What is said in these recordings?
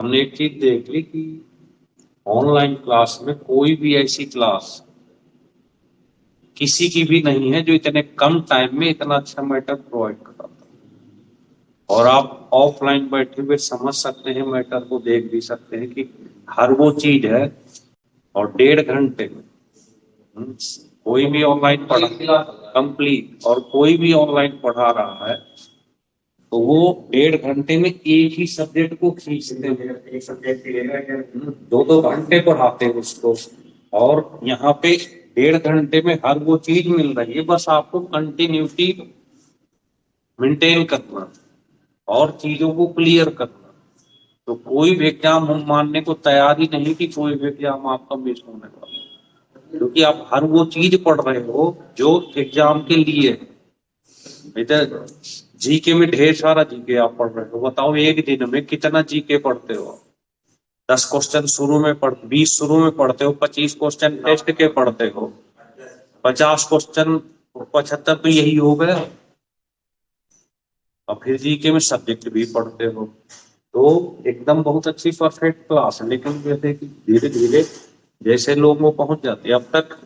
हमने एक चीज देख ली कि ऑनलाइन क्लास में कोई भी ऐसी क्लास किसी की भी नहीं है जो इतने कम टाइम में इतना अच्छा मैटर प्रोवाइड कर रहा था। और आप ऑफलाइन बैठे हुए समझ सकते हैं, मैटर को देख भी सकते हैं कि हर वो चीज है। और 1.5 घंटे में हम्म, कोई भी ऑनलाइन पढ़ा कंप्लीट, और कोई भी ऑनलाइन पढ़ा रहा है तो वो 1.5 घंटे में एक ही सब्जेक्ट को खींचते हैं। एक सब्जेक्ट लेना 2-2 घंटे पढ़ाते हैं उसको, और यहाँ पे 1.5 घंटे में हर वो चीज मिल रही है। बस आपको कंटिन्यूटी मेंटेन करना और चीजों को क्लियर करना। तो कोई भी एग्जाम हम मानने को तैयार ही नहीं कि कोई भी एग्जाम आपका मिस होने वाला है, क्योंकि आप हर वो चीज पढ़ रहे हो जो एग्जाम के लिए है। इधर जीके में ढेर सारा जीके आप पढ़ रहे हो, बताओ एक दिन में कितना जीके पढ़ते हो? 10 क्वेश्चन शुरू में 20 शुरू में पढ़ते हो, 25 क्वेश्चन टेस्ट के पढ़ते हो, 50 क्वेश्चन, 75 तो यही हो गया। और फिर जीके में सब्जेक्ट भी पढ़ते हो, तो एकदम बहुत अच्छी परफेक्ट क्लास है। लेकिन जैसे कि धीरे धीरे जैसे लोग वो पहुंच जाते हैं, अब तक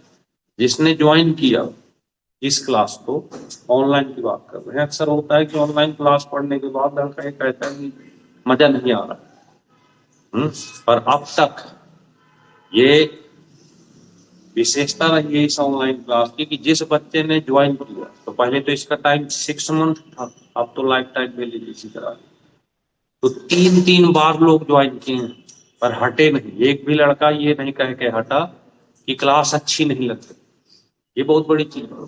जिसने ज्वाइन किया इस क्लास को, ऑनलाइन की बात कर रहे हैं, अक्सर होता है कि ऑनलाइन क्लास पढ़ने के बाद लड़का ये कहता है कि मजा नहीं आ रहा। पर अब तक ये विशेषता रही है इस ऑनलाइन क्लास की कि जिस बच्चे ने ज्वाइन किया, तो पहले तो इसका टाइम 6 मंथ था, अब तो लाइफ टाइम वैलिडिटी करा दी। तो 3-3 बार लोग ज्वाइन किए हैं पर हटे नहीं। एक भी लड़का ये नहीं कह के हटा कि क्लास अच्छी नहीं लगती। ये बहुत बड़ी चीज है।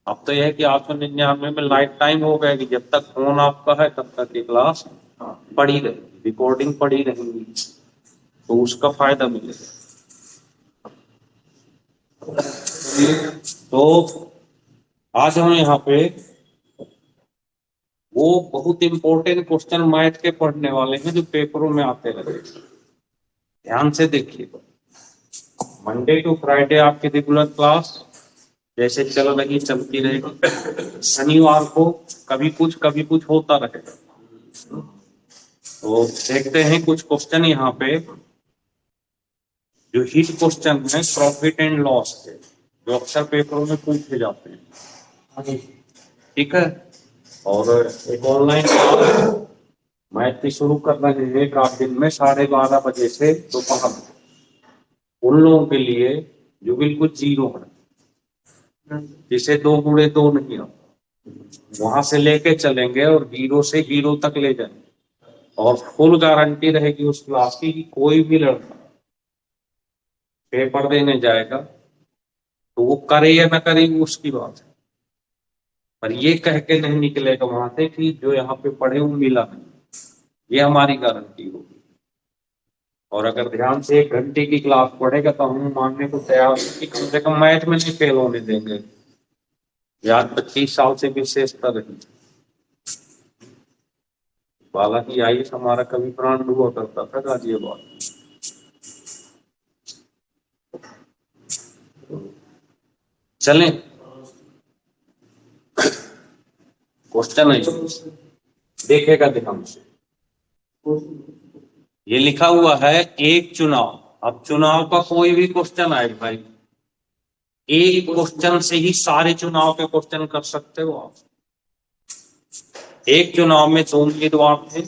अब तो यह है कि 899 में लाइफ टाइम हो गया कि जब तक फोन आपका है तब तक ये क्लास पड़ी रहेगी, रिकॉर्डिंग पड़ी रहेगी, तो उसका फायदा मिलेगा। तो आज हम यहाँ पे वो बहुत इंपॉर्टेंट क्वेश्चन मैथ के पढ़ने वाले हैं जो पेपरों में आते रहे। ध्यान से देखिए, मंडे टू फ्राइडे आपकी रेगुलर क्लास जैसे चल रही चलती रहेगी। शनिवार को कभी कुछ होता रहेगा। तो देखते हैं कुछ क्वेश्चन यहाँ पे जो हिट क्वेश्चन है प्रॉफिट एंड लॉस के, जो अक्सर पेपरों में पूछे जाते हैं। ठीक है, और एक ऑनलाइन मैथ की शुरू कर रहे हैं एक आध दिन में 12:30 बजे से दोपहर उन लोगों के लिए जो बिल्कुल जीरो है, जिसे 2 गुणे 2 नहीं आता, वहां से लेके चलेंगे और जीरो से हीरो तक ले जाएंगे। और फुल गारंटी रहेगी उस क्लास की कि कोई भी लड़का पेपर देने जाएगा तो वो करे या ना करे वो उसकी बात है, पर ये कह के नहीं निकलेगा वहां से कि जो यहाँ पे पढ़े वो मिला नहीं। ये हमारी गारंटी होगी। और अगर ध्यान से 1 घंटे की क्लास पढ़ेगा तो हम मानने को तैयार हैं कि कम से कम मैथ में नहीं फेल होने देंगे। यार 25 साल से विशेषता रही। हालांकि आईएएस हमारा कभी ब्रांड हुआ करता था गाजियाबाद। चलें, क्वेश्चन है, देखेगा ध्यान से। ये लिखा हुआ है एक चुनाव। अब चुनाव का कोई भी क्वेश्चन आए भाई, एक क्वेश्चन से ही सारे चुनाव के क्वेश्चन कर सकते हो आप। एक चुनाव में 2 उम्मीदवार थे,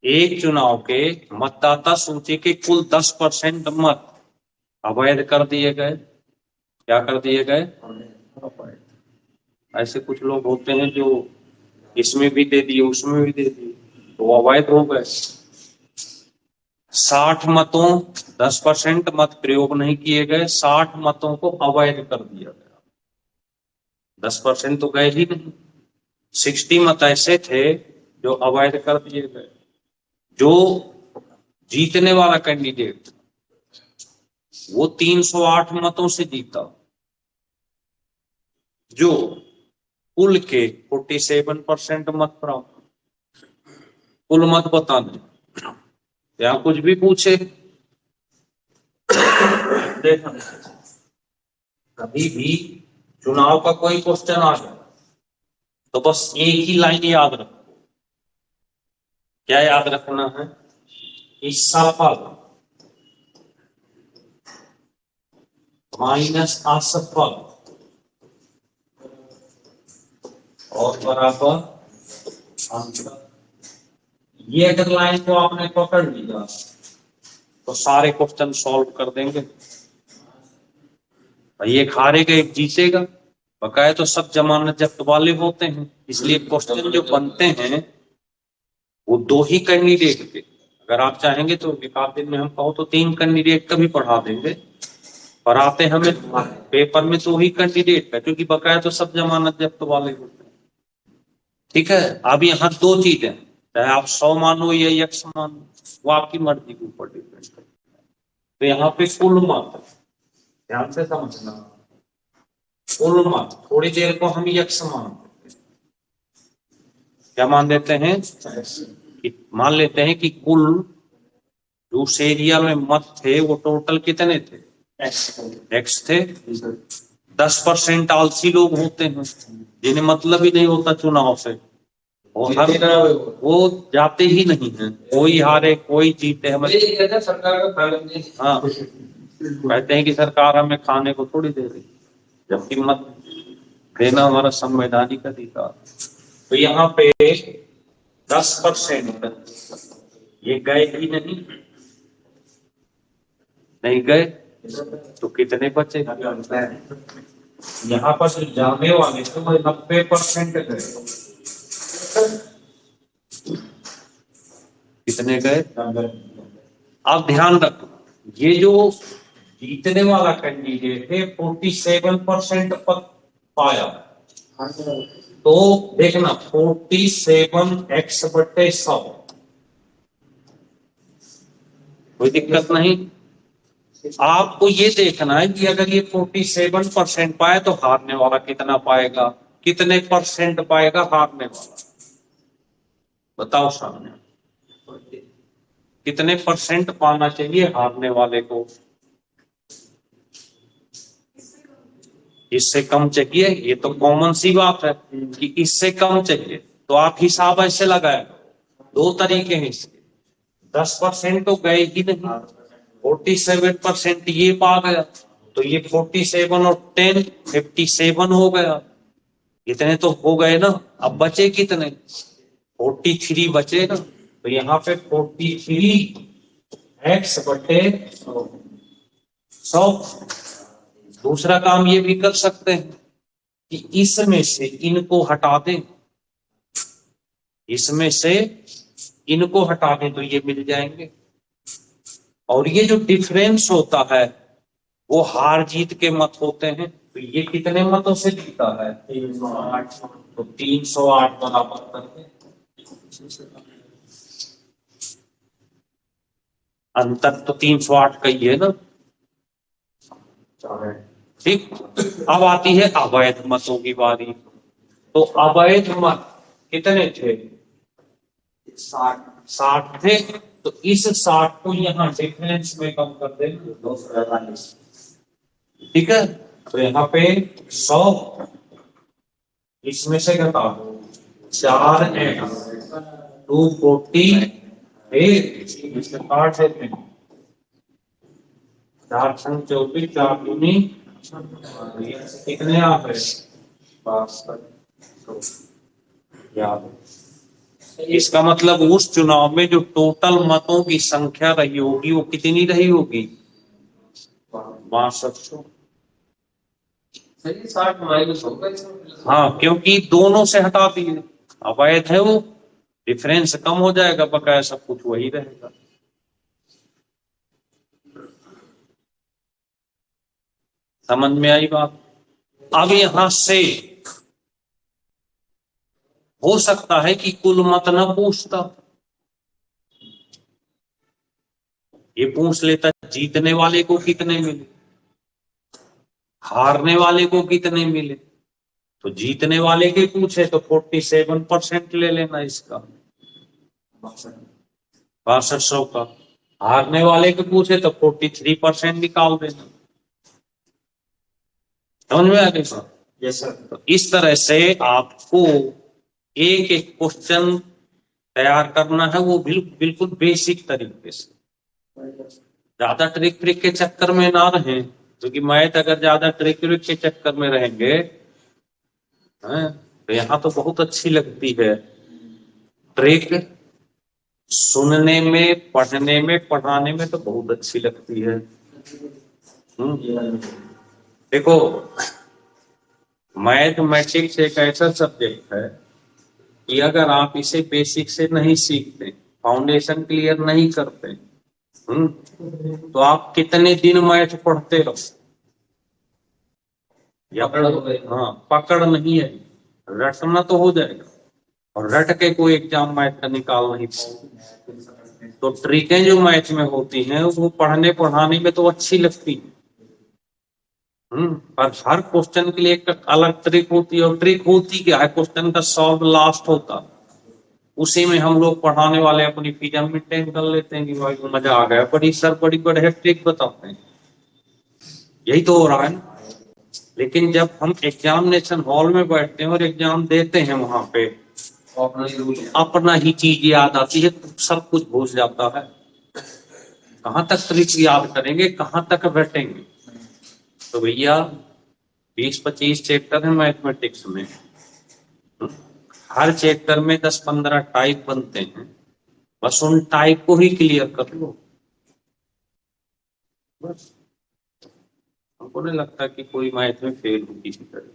एक चुनाव के मतदाता सूची के कुल 10% मत अवैध कर दिए गए। क्या कर दिए गए? अवैध। ऐसे कुछ लोग होते हैं जो इसमें भी दे दिए उसमें भी दे दिए, तो अवैध हो गए। 60 मतों 10% मत प्रयोग नहीं किए गए, 60 मतों को अवैध कर दिया गया। 10% तो गए ही नहीं। 60 मत ऐसे थे जो अवैध कर दिए गए। जो जीतने वाला कैंडिडेट वो 308 मतों से जीता, जो कुल के 47% मत प्राप्त। कुल मत बता दें, या कुछ भी पूछे देखा, कभी भी चुनाव का कोई क्वेश्चन आ जाए तो बस एक ही लाइन याद रखो, क्या याद रखना है कि सफल माइनस असफल और बराबर अंतर। ये अगर लाइन को आपने पकड़ लिया तो सारे क्वेश्चन सॉल्व कर देंगे। भाई एक हारेगा एक जीतेगा, बकाया तो सब जमानत जब्त वाले होते हैं, इसलिए क्वेश्चन जो बनते हैं वो दो ही कैंडिडेट के। अगर आप चाहेंगे तो एक आध दिन में हम कहो तो 3 कैंडिडेट का भी पढ़ा देंगे, पर आते हमें पेपर में तो ही कैंडिडेट का, क्योंकि बकाया तो सब जमानत जब्त वाले होते हैं। ठीक है, अब यहाँ दो चीजें, चाहे आप 100 मानो या 1 मानो, वो आपकी मर्जी के ऊपर डिपेंड करता है। तो यहाँ पे कुल मत ध्यान से समझना, कुल मत थोड़ी देर को हम यक्ष मान क्या मान देते हैं, मान लेते हैं कि कुल जो उस एरिया में मत थे वो टोटल कितने थे, एक्स थे। 10% आलसी लोग होते हैं जिन्हें मतलब ही नहीं होता चुनाव से, और हर वो जाते ही नहीं है, कोई हारे कोई जीते। हमें सरकार का, हाँ कहते हैं कि सरकार हमें खाने को थोड़ी दे रही, जबकि मत देना हमारा संवैधानिक अधिकार। तो यहाँ पे 10% ये गए ही नहीं गए, तो कितने बचे, यहाँ पर जाने वाले तो 90% गए। कितने गए, अब ध्यान रखो, ये जो जीतने वाला कैंडिडेट है 47% पद पाया, तो देखना 47x/100, कोई दिक्कत नहीं। आपको ये देखना है कि अगर ये 47% पाए तो हारने वाला कितना पाएगा, कितने परसेंट पाएगा हारने वाला, बताओ सामने कितने परसेंट पाना चाहिए हारने वाले को। इससे कम चाहिए, ये तो कॉमन सी बात है कि इससे कम चाहिए, तो आप हिसाब ऐसे लगाए, दो तरीके हैं इसके। 10% तो गए ही नहीं, 47% ये पा गया, तो ये 47 और 10 57 हो गया, इतने तो हो गए ना। अब बचे कितने, 43 बचे ना, तो यहाँ पे 43x/100। दूसरा काम ये भी कर सकते हैं कि इसमें से इनको हटा दें, इसमें से इनको हटा दें तो ये मिल जाएंगे, और ये जो डिफरेंस होता है वो हार जीत के मत होते हैं। तो ये कितने मतों से जीता है, 308, तो 308 बराबर करके अंतर तो 308 का ही है ना। ठीक, अब आती है अवैध मतों की बारी। तो अवैध मत कितने थे, 60 थे, तो इस 60 को यहाँ डिफरेंस में कम कर देंगे 243। ठीक है, तो यहाँ पे 100 इसमें से घटा दो 4x 240 काट देते हैं, 4 संग 24, 4 दूनी कितने आ गए, 62। इसका मतलब उस चुनाव में जो टोटल मतों की संख्या रही होगी वो कितनी रही होगी, 6200। 60 माइनस होगा, हाँ क्योंकि दोनों से हटा दिए, अवैध है वो, डिफरेंस कम हो जाएगा, बकाया सब कुछ वही रहेगा। समझ में आई बात। अब यहां से हो सकता है कि कुल मत न पूछता, ये पूछ लेता जीतने वाले को कितने मिले, हारने वाले को कितने मिले। तो जीतने वाले के पूछे तो 47% ले लेना इसका, 6200 का। हारने वाले के पूछे तो 43% निकाल देना। समझ में आ गई सर? Yes sir. तो इस तरह से आपको एक एक क्वेश्चन तैयार करना है वो बिल्कुल बेसिक तरीके से, ज्यादा ट्रिक ट्रिक के चक्कर में ना रहें, क्योंकि मैथ अगर ज्यादा ट्रिक ट्रिक के चक्कर में रहेंगे हैं, तो यहाँ तो बहुत अच्छी लगती है ट्रिक, सुनने में, पढ़ने में, पढ़ाने में तो बहुत अच्छी लगती है। देखो, मैथमेटिक्स एक ऐसा सब्जेक्ट है कि अगर आप इसे बेसिक से नहीं सीखते, फाउंडेशन क्लियर नहीं करते, तो आप कितने दिन मैथ पढ़ते रहो, या हाँ पकड़ नहीं है, रटना तो हो जाएगा और रट के कोई एग्जाम मैथ का निकाल नहीं पाओगे। तो ट्रिकें जो मैथ में होती हैं वो पढ़ने पढ़ाने में तो अच्छी लगती है, पर हर क्वेश्चन के लिए एक अलग ट्रिक होती है, और ट्रिक होती क्या है, क्वेश्चन का सॉल्व लास्ट होता, उसी में हम लोग पढ़ाने वाले अपनी फीजन मेंटेन कर लेते हैं कि भाई मजा आ गया, बड़ी सर बड़ी बड़े ट्रिक बताते हैं, यही तो हो रहा है ना। लेकिन जब हम एग्जामिनेशन हॉल में बैठते हैं और एग्जाम देते हैं वहां पे, अपना ही चीज याद आती है, सब कुछ भूल जाता है, कहाँ तक ट्रिक याद करेंगे, कहाँ तक बैठेंगे। तो भैया 20-25 चैप्टर है मैथमेटिक्स में, हर चैप्टर में 10-15 टाइप बनते हैं, बस उन टाइप को ही क्लियर कर लो बस। हमको नहीं लगता कि कोई मैथ में फेल हो किसी तरह,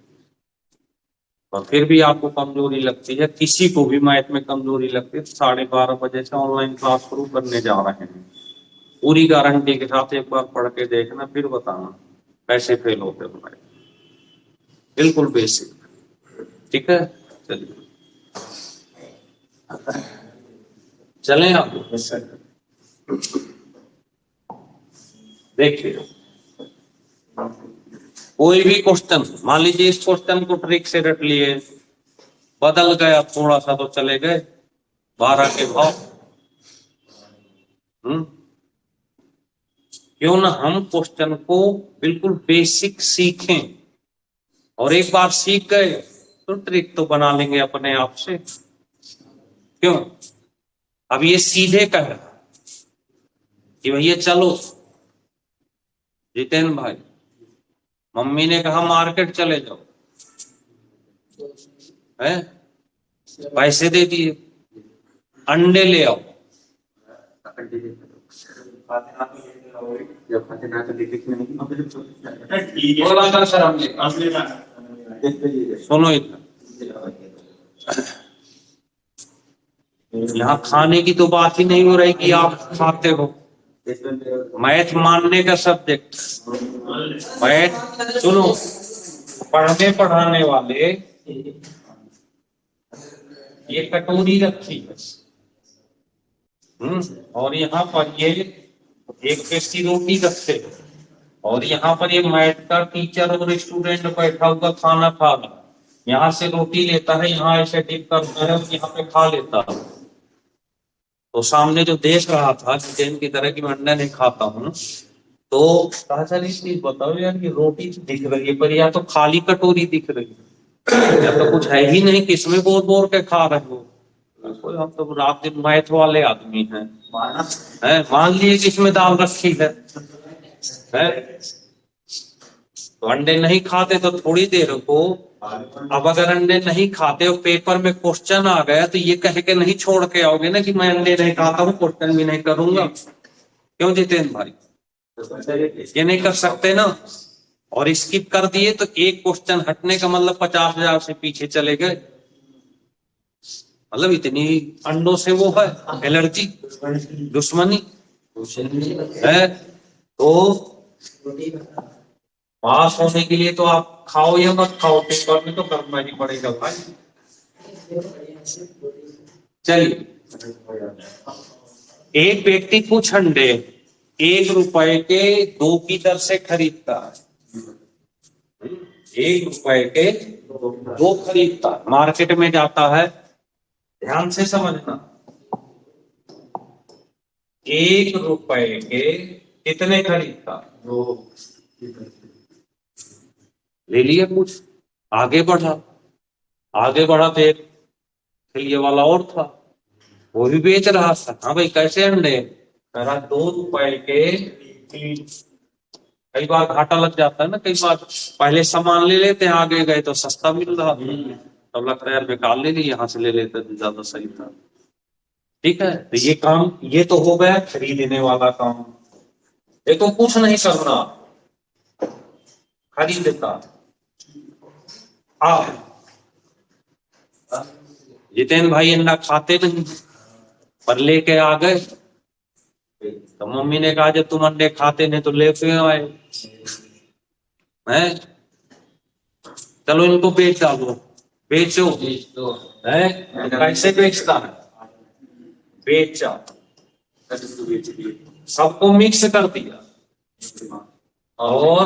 और फिर भी आपको कमजोरी लगती है, किसी को भी मैथ में कमजोरी लगती है, तो 12:30 बजे से ऑनलाइन क्लास शुरू करने जा रहे हैं, पूरी गारंटी के साथ एक बार पढ़ के देखना, फिर बताना कैसे फेल होते हो मैथ, बिल्कुल बेसिक। ठीक है, चलिए चलें आप। देखिए, कोई भी क्वेश्चन, मान लीजिए इस क्वेश्चन को ट्रिक से रट लिए, बदल गया थोड़ा सा तो चले गए 12 के भाव। क्यों ना हम क्वेश्चन को बिल्कुल बेसिक सीखें, और एक बार सीख गए तो ट्रिक तो बना लेंगे अपने आप से। क्यों, अब ये सीधे कह रहा कि भैया चलो जितेंद्र भाई, मम्मी ने कहा मार्केट चले जाओ, है पैसे दे दिए, अंडे ले आओ, सुनो इतना, यहाँ खाने की तो बात ही नहीं हो रही कि आप खाते हो, मैथ मानने का सब्जेक्ट, मैथ सुनो, पढ़ने पढ़ाने वाले ये कटोरी रखी है, और यहाँ पर ये एक व्यक्ति रोटी रखते हैं, और यहाँ पर ये मैथ का टीचर और स्टूडेंट बैठा हुआ खाना खा रहा, यहाँ से रोटी लेता है, यहाँ ऐसे डिप करता है और यहाँ पे खा लेता है। तो सामने जो देख रहा था जितेंद्र की तरह की मैं अंडा नहीं खाता हूँ, तो कहा सर एक चीज बताओ यार, ये रोटी दिख रही है पर या तो खाली कटोरी दिख रही है, या तो कुछ है ही नहीं, किसमें बोर बोर के खा रहे हो, कोई हम तो रात दिन मैथ वाले आदमी हैं, मान लिए कि इसमें दाल रखी है? तो अंडे नहीं खाते तो थोड़ी देर को, अब अगर अंडे नहीं खाते और पेपर में क्वेश्चन आ गया तो ये कह के नहीं छोड़ के आओगे ना कि मैं अंडे नहीं खाता हूँ, क्वेश्चन भी नहीं करूंगा। क्यों जितेंद्र भाई, ये नहीं कर सकते ना, और स्किप कर दिए तो एक क्वेश्चन हटने का मतलब 50,000 से पीछे चले गए, मतलब इतनी अंडों से वो है एलर्जी, दुश्मनी है। तो पास होने के लिए तो आप खाओ या मत खाओ, पेपर में तो करना ही पड़ेगा भाई। चलिए, एक व्यक्ति कुछ अंडे 1 रुपए के 2 की दर से खरीदता है, 1 रुपए के 2 खरीदता है, मार्केट में जाता है, ध्यान से समझना, 1 रुपए के कितने खरीदता, 2 ले लिए, कुछ आगे बढ़ा, आगे बढ़ा तो एक ये वाला और था, वो भी बेच रहा था। हाँ भाई कैसे अंडे, कह रहा 2 रुपए के 3। कई बार घाटा लग जाता है ना, कई बार पहले सामान ले लेते हैं, आगे गए तो सस्ता मिल रहा था, तब लगता है यार बेकार ले ली, यहाँ से ले लेते तो ज्यादा सही था। ठीक है, तो ये काम, ये तो हो गया खरीदने वाला काम। ये तो कुछ नहीं करना, खरीदता। जितेंद्र भाई अंडा खाते नहीं, पर लेके आ गए, तो मम्मी ने कहा जब तुम अंडे खाते नहीं तो ले क्यों आए हैं, चलो इनको बेच डालो। बेचो, है कैसे बेचता है, बेचा, सबको मिक्स कर दिया, और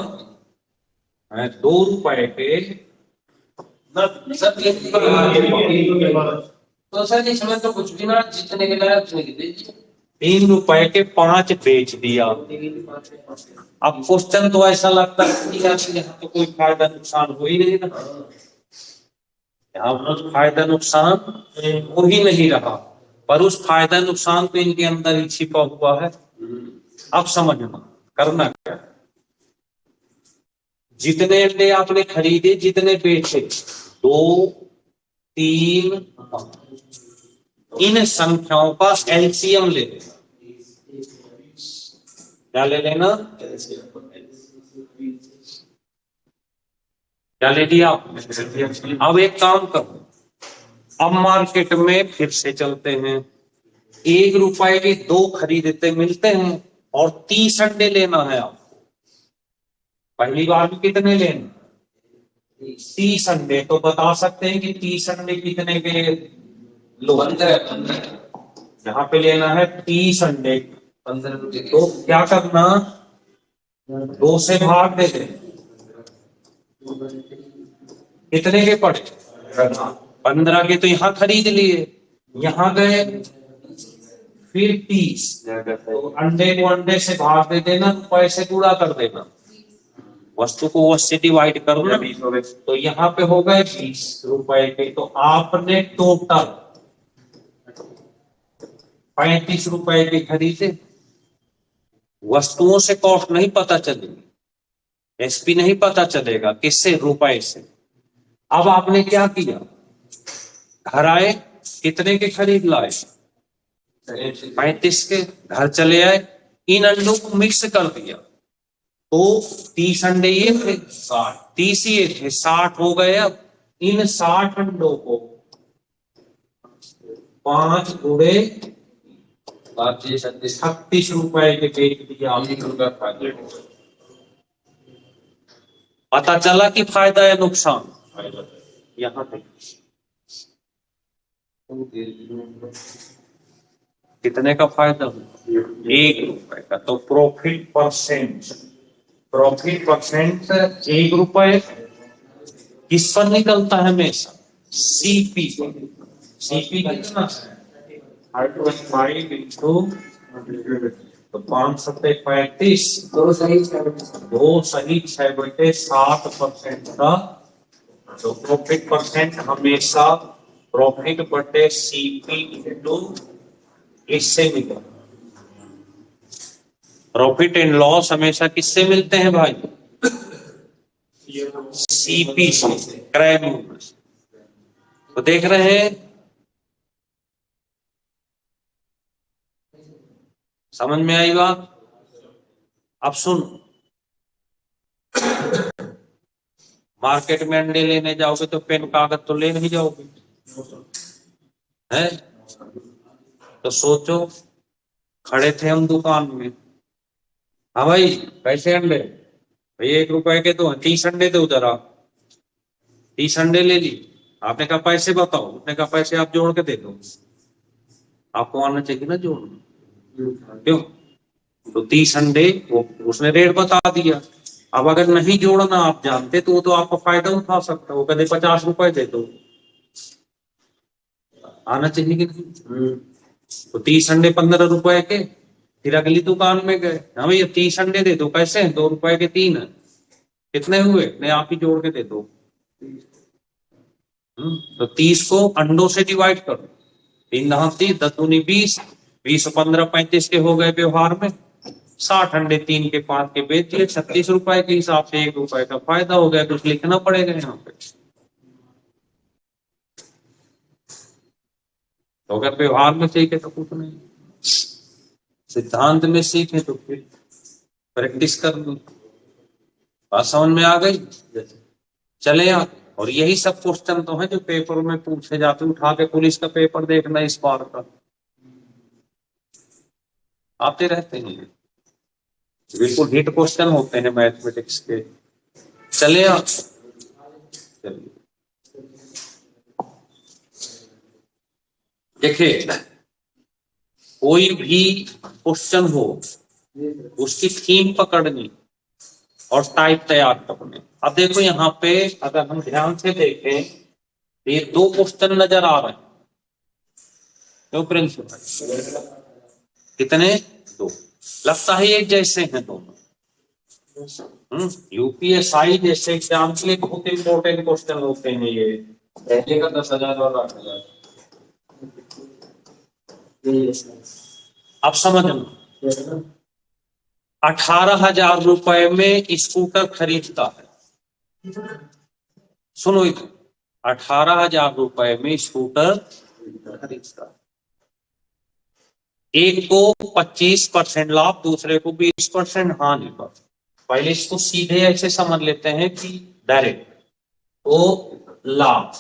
2 रुपए के तो सर इसमें तो कुछ भी ना, जितने के लायक उतने की दीजिए। 3 रुपए के 5 बेच दिया। अब क्वेश्चन तो ऐसा लगता है कि यार यहाँ तो कोई फायदा नुकसान हो ही नहीं रहा, यहाँ कुछ फायदा नुकसान हो ही नहीं रहा, पर उस फायदा नुकसान तो इनके अंदर ही छिपा हुआ है। अब समझना करना क्या, जितने अंडे आपने खरीदे, जितने बेचे, 2, 3, इन संख्याओं का एलसीएम ले लेना। क्या ले लेना, क्या ले लिया। अब एक काम करो, अब मार्केट में फिर से चलते हैं, 1 रुपए के 2 खरीदते मिलते हैं, और 30 अंडे लेना है आपको। पहली बार में कितने लेना, 30 अंडे। तो बता सकते हैं कि 30 अंडे कितने के, लो 15, यहाँ पे लेना है 30 अंडे, 15। तो क्या करना, 2 से भाग देते, कितने के पड़े, 15 के। तो यहाँ खरीद लिए, यहाँ गए फिर 30, तो अंडे को अंडे से भाग दे देना, रुपए से गुणा कर देना, वस्तु को वस्तु से डिवाइड करना, तो यहाँ पे हो गए 20 रुपए के। तो आपने टोटल 35 रुपए के खरीदे। वस्तुओं से कॉस्ट नहीं पता चलेगी, एसपी नहीं पता चलेगा, किससे, रुपए से। अब आपने क्या किया, घर आए, कितने के खरीद लाए, 35 के। घर चले आए, इन अंडों को मिक्स कर दिया, तो 30 अंडे ये थे, 30 ये थे, 60 हो गए। अब इन 60 अंडों को 5 गुणे 36 रुपए के बेच दिया। पता चला कि फायदा या नुकसान, यहाँ पे कितने का फायदा, 1 रुपए का। तो प्रॉफिट परसेंट, प्रॉफिट परसेंट 1 रुपए किस पर निकलता है हमेशा, सीपी पर। सीपी कितना है, 5 इंटू, तो 5 सत्ते 35, 2 सही 6/7% का। तो प्रॉफिट परसेंट हमेशा प्रॉफिट बटे सीपी इंटू इससे मिलेगा। प्रॉफिट एंड लॉस हमेशा किससे मिलते हैं भाई, सीपी से, क्रय मूल्य से। तो देख रहे हैं, समझ में आई बात। अब सुन, मार्केट में अंडे लेने जाओगे तो पेन कागज तो ले नहीं जाओगे, है। तो सोचो, खड़े थे हम दुकान में, हाँ भाई कैसे अंडे, भाई 1 रुपए के तो 30 अंडे दो जरा, 30 अंडे ले ली। आपने कहा पैसे बताओ, उसने कहा पैसे आप जोड़ के दे दो। आपको आना चाहिए ना जोड़ना, क्यों, तो 30 अंडे वो उसने रेट बता दिया। अब अगर नहीं जोड़ना आप जानते तो वो तो आपका फायदा उठा सकता, वो कहते 50 रुपए दे दो, आना चाहिए कि नहीं। तो 30 अंडे 15 रुपए के, फिर अगली दुकान में गए, हाँ भैया 30 अंडे दे दो, कैसे हैं, 2 रुपए के 3 है, कितने हुए, नहीं आप ही जोड़ के दे दो। तो 30 को अंडों से डिवाइड करो, तीन दहा 30, 10 दूनी 20, 20 15 35 के हो गए व्यवहार में। 60 अंडे 3 के 5 के बेच दिए, 36 रुपए के हिसाब से 1 रुपए का फायदा हो गया। कुछ लिखना पड़ेगा यहाँ पे। तो अगर व्यवहार में सीखे तो कुछ नहीं, सिद्धांत में सीखे तो फिर प्रैक्टिस कर लो। बात समझ में आ गई? चले आप। और यही सब क्वेश्चन तो है जो पेपर में पूछे जाते। उठा के पुलिस का पेपर देखना इस बार का, आते रहते हैं, बिल्कुल हिट क्वेश्चन होते हैं मैथमेटिक्स के। चले आप। चलिए देखिए, कोई भी क्वेश्चन हो उसकी थीम पकड़नी और टाइप तैयार करने। अब देखो यहाँ पे अगर हम ध्यान से देखें तो ये 2 क्वेश्चन नजर आ रहे हैं। क्यों प्रिंसिपल? कितने? 2। लगता है एक जैसे हैं दोनों। यूपीएसआई जैसे एग्जाम के लिए बहुत इंपॉर्टेंट क्वेश्चन होते हैं ये। पहले का 10,000 और 8,000। अब समझना, 18,000 रुपए में स्कूटर खरीदता है। सुनो इधर, 18,000 रुपए में स्कूटर खरीदता है। एक को 25% लाभ, दूसरे को 20% हानि पर। पहले इसको सीधे ऐसे समझ लेते हैं कि डायरेक्ट तो लाभ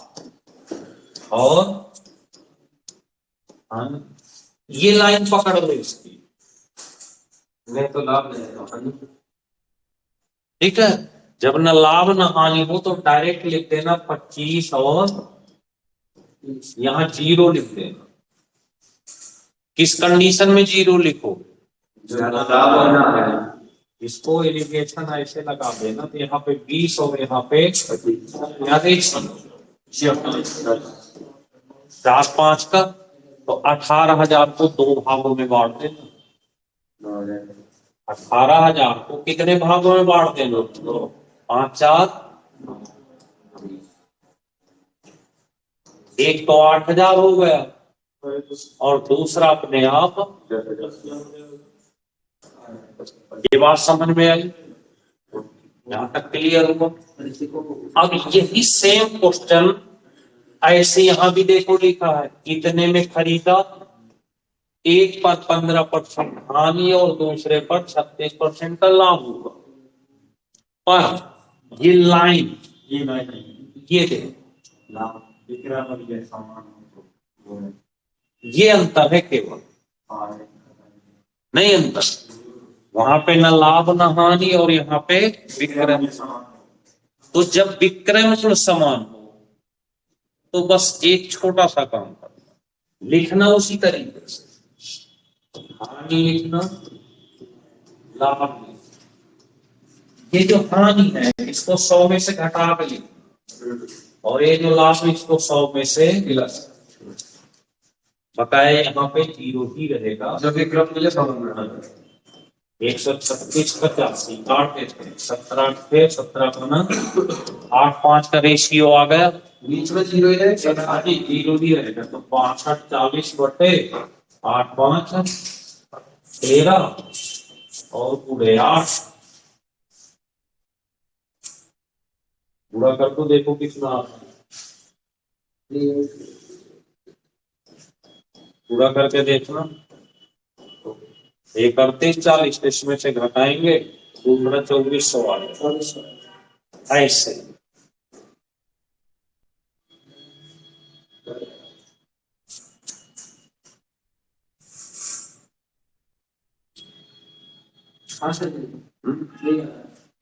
और हानि, ये लाइन पकड़ लो इसकी। मैं तो लाभ नहीं, ठीक है। जब न लाभ न हानि हो तो डायरेक्ट लिख देना 25 और यहां 0 लिख देना। किस कंडीशन में 0 लिखो? इसको एलिगेशन ऐसे लगा देना तो यहाँ पे 20 और यहाँ पे 4 5 का, तो 18,000 को 2 भागों में बांट देना। 18,000 को कितने भागों में बांट देना? 5 4, एक तो 8,000 हो गया और दूसरा अपने आप। ये बात समझ में आई? यहां तक क्लियर हुआ? अब यही सेम क्वेश्चन ऐसे यहां भी देखो लिखा है, कितने में खरीदा? एक पर 15% हानि और दूसरे पर 36% का लाभ होगा। पर ये लाइन, ये देखो लाभ ये अंतर है केवल, नहीं अंतर। वहां पे न लाभ न हानि और यहाँ पे विक्रय। तो जब विक्रय मूल्य समान हो तो बस एक छोटा सा काम करना, लिखना उसी तरीके से। हानि लिखना, लाभ लिखना। ये जो हानि है इसको 100 में से घटा के लिखना और ये जो लाभ है इसको 100 में से प्लस। बकाया यहाँ पे 0 ही रहेगा। जब विक्रम मिले 136 85 17 8 5 का रेशियो आ गया, बीच में 0 ही रहेगा, 0 ही रहेगा। तो 65 40 बटे 8 5 13 और पूरे 8 पूरा कर तो देखो कितना पूरा करके देखना। 1 38 40 इसमें से घटाएंगे, दूसरा 2400 आ गया। ऐसे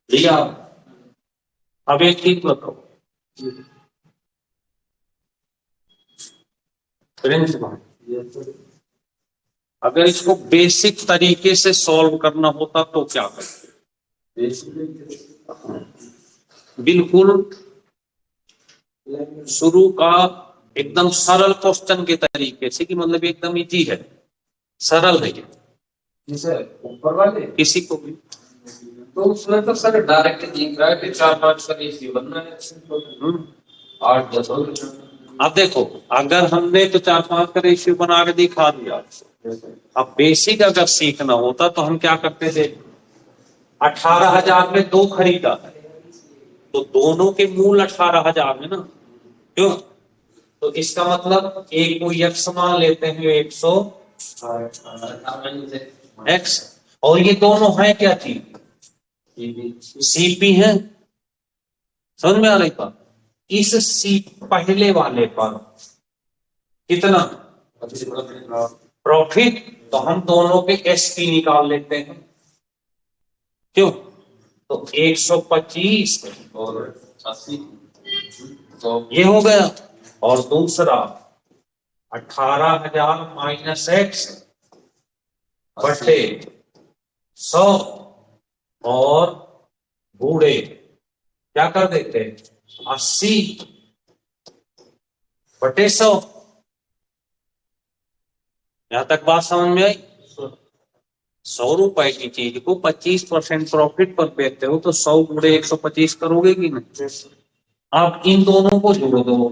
लिया। अब एक चीज बताओ, अगर इसको बेसिक तरीके से सॉल्व करना होता तो क्या करते? बिल्कुल शुरू का एकदम सरल क्वेश्चन के तरीके से, कि मतलब एकदम इजी है, सरल है ये। ऊपर वाले किसी को भी तो उसमें तो सर डायरेक्ट दिख रहा है कि 4 5 का रेशियो बनना है। 8 10 अब देखो, अगर हमने तो 4-5 का रेशियो बना के दिखा दिया, अब बेसिक अगर सीखना होता तो हम क्या करते थे, 18,000 में 2 खरीदा तो दोनों के मूल 18,000 है ना, क्यों? तो इसका मतलब एक को यक्स मान लेते हैं 100 एक्स, और ये दोनों है क्या चीज, सीपी है। समझ में आ रही बात? इस सी पहले वाले पर कितना प्रॉफिट, तो हम दोनों के एसपी निकाल लेते हैं, क्यों? तो 125 और 80, तो ये हो गया। और दूसरा 18,000 माइनस एक्स बटे 100, और बूढ़े क्या कर देते, 80 बटे 100। यहां तक बात समझ में आई? 100 रुपए की चीज को 25% प्रॉफिट पर बेचते हो तो 100 गुणे 125 करोगे कि नहीं? आप इन दोनों को जोड़ दो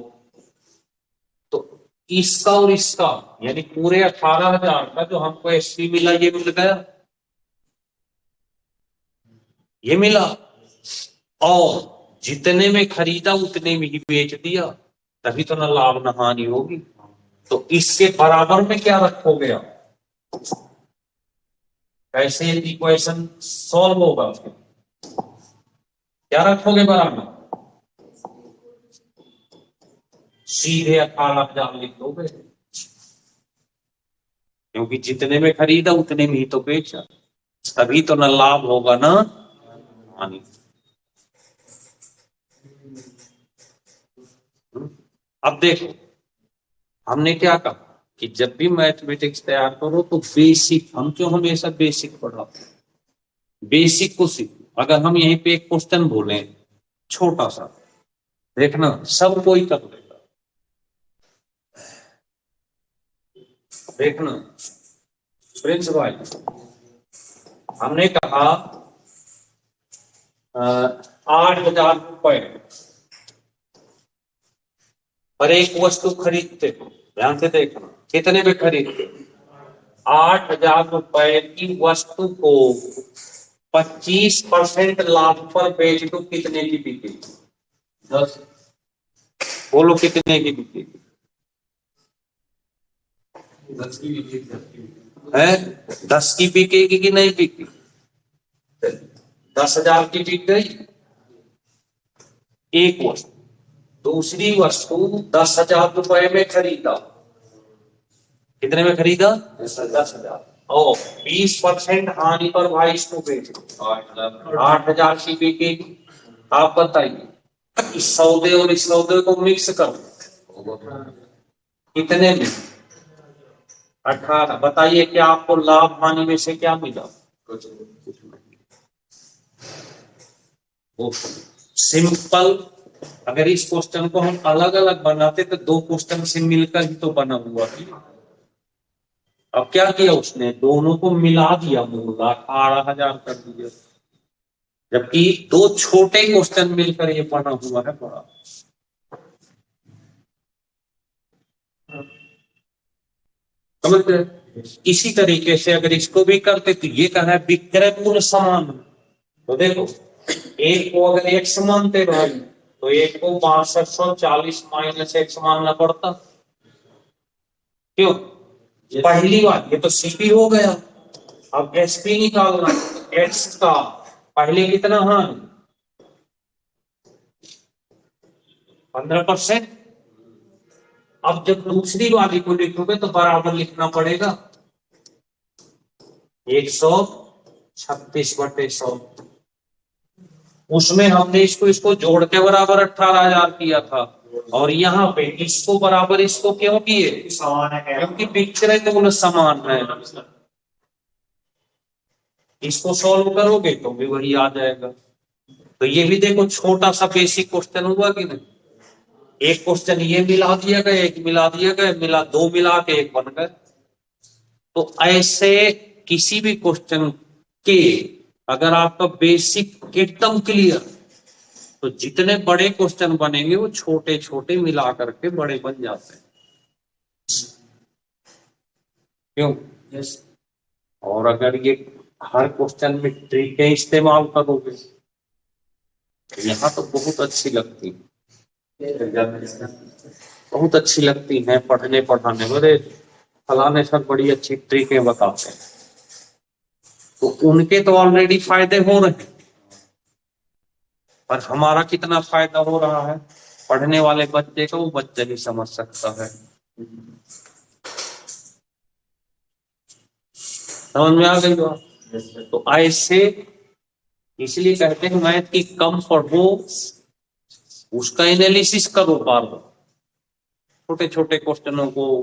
तो इसका और इसका, यानी पूरे 18,000 का जो हमको एसपी मिला, ये मिल गया, ये मिला, और जितने में खरीदा उतने में ही बेच दिया, तभी तो ना लाभ ना हानि होगी। तो इसके बराबर में क्या रखोगे आप, कैसे इक्वेशन सॉल्व होगा, क्या रखोगे बराबर, सीधे 18,000 लिख दोगे, क्योंकि जितने में खरीदा उतने में ही तो बेचा, तभी तो ना लाभ होगा ना हानि। अब देखो, हमने क्या कहा कि जब भी मैथमेटिक्स तैयार करो तो बेसिक, हम क्यों हमेशा बेसिक पढ़ाते हैं, बेसिक को सीखो। अगर हम यहीं पे एक क्वेश्चन बोले छोटा सा, देखना सब कोई कर लेगा, देखना प्रिंस भाई, हमने कहा 8,000 रुपए पर एक वस्तु खरीदते, ध्यान से देखना कितने में खरीदते, 8,000 रुपए की वस्तु को 25% लाभ पर बेच दो, कितने की बिकेगी? 10। बोलो कितने की बिकेगी? 10 की बिकेगी है, 10 की बिकेगी कि नहीं बिकेगी? 10,000 की बिक गई एक वस्तु, दूसरी वस्तु 10,000 रुपए में खरीदा, कितने में खरीदा? 10,000, और 20% हानि पर भाई इसको बेच दो, 8,000 की बिकेगी। आप बताइए, इस सौदे और इस सौदे को मिक्स करो, कितने में? 18। बताइए क्या आपको लाभ हानि में से क्या मिला? सिंपल। अगर इस क्वेश्चन को हम अलग अलग बनाते तो 2 क्वेश्चन से मिलकर ही तो बना हुआ है। अब क्या किया उसने, दोनों को मिला दिया, मूल 18,000 कर दिया, जबकि 2 छोटे क्वेश्चन मिलकर ये बना हुआ है बड़ा। समझ गए? इसी तरीके से अगर इसको भी करते तो ये कहना है विक्रय मूल्य समान, तो देखो एक को अगर एक्स मानते भाई तो एक को 6240 माइनस एक्स मानना पड़ता, क्यों? पहली बात ये तो सीपी हो गया, अब एसपी निकालना, एक्स का पहले कितना, हाँ 15%। अब जब दूसरी वाली को लिखोगे तो बराबर लिखना पड़ेगा 136/100, उसमें हमने इसको इसको जोड़ के बराबर 18,000 किया था, और यहाँ पे इसको बराबर इसको क्यों किए, समान है, क्योंकि विक्रय मूल्य समान है। इसको सॉल्व करोगे तो भी वही आ जाएगा। तो ये भी देखो छोटा सा बेसिक क्वेश्चन हुआ कि नहीं, एक क्वेश्चन ये मिला दिया गया, एक मिला दिया गया, मिला 2 मिला के 1 बन गए। तो ऐसे किसी भी क्वेश्चन के अगर आपका बेसिक एकदम क्लियर, तो जितने बड़े क्वेश्चन बनेंगे वो छोटे छोटे मिला करके बड़े बन जाते हैं। क्यों? yes. और अगर ये हर क्वेश्चन में ट्रिकें इस्तेमाल करोगे तो यहाँ तो बहुत अच्छी लगती है, बहुत अच्छी लगती हैं पढ़ने पढ़ाने। मेरे फलाने सर बड़ी अच्छी ट्रिकें बताते हैं, तो उनके तो ऑलरेडी फायदे हो रहे हैं, पर हमारा कितना फायदा हो रहा है पढ़ने वाले बच्चे को वो बच्चा ही समझ सकता है। समझ में आ गई बात? तो ऐसे इसलिए कहते हैं मैथ की कम पढ़ो, उसका एनालिसिस करो बार बार, छोटे छोटे क्वेश्चनों को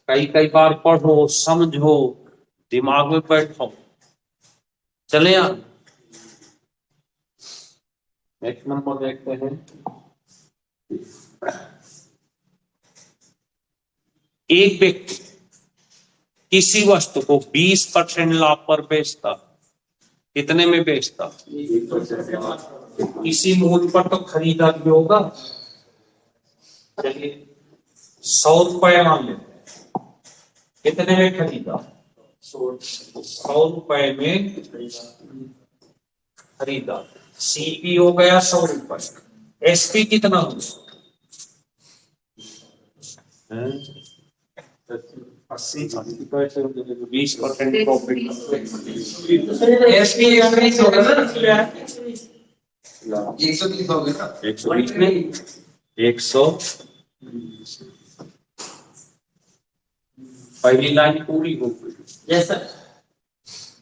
कई कई बार पढ़ो, समझो, दिमाग में बैठो। चले यार नेक्स्ट नंबर देखते हैं। एक व्यक्ति किसी वस्तु को 20% लाभ पर बेचता, कितने में बेचता? इसी मूल्य पर तो खरीदा भी होगा। चलिए 100 रुपए मान लेते हैं, कितने में खरीदा? 100 रुपए में खरीदा। सीपी हो गया 100 रुपए, एसपी कितना हो? 80 पैसे, 20% प्रॉफिट। एसपी 120 होगा ना, 130 हो गया, 120 नहीं 100। पहली लाइन पूरी हो गई। यस सर,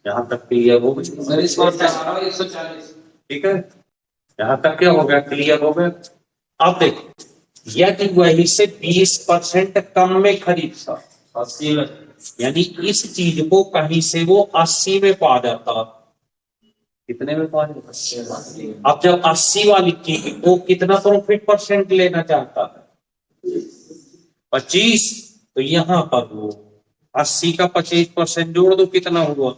यहाँ तक क्लियर हो गई सर। इस बार 140, ठीक है, यहाँ तक क्या हो गया? क्लियर हो गया। अब देखो यदि वही से 20% कम में खरीदता, 80 में, यानी इस चीज को कहीं से वो 80 में पा जाता, कितने में पा जाता? अब जब 80 वाली चीज को कितना प्रॉफिट परसेंट लेना चाहता है? 25, तो यहां पर वो 80 का 25% जोड़ दो, कितना हुआ?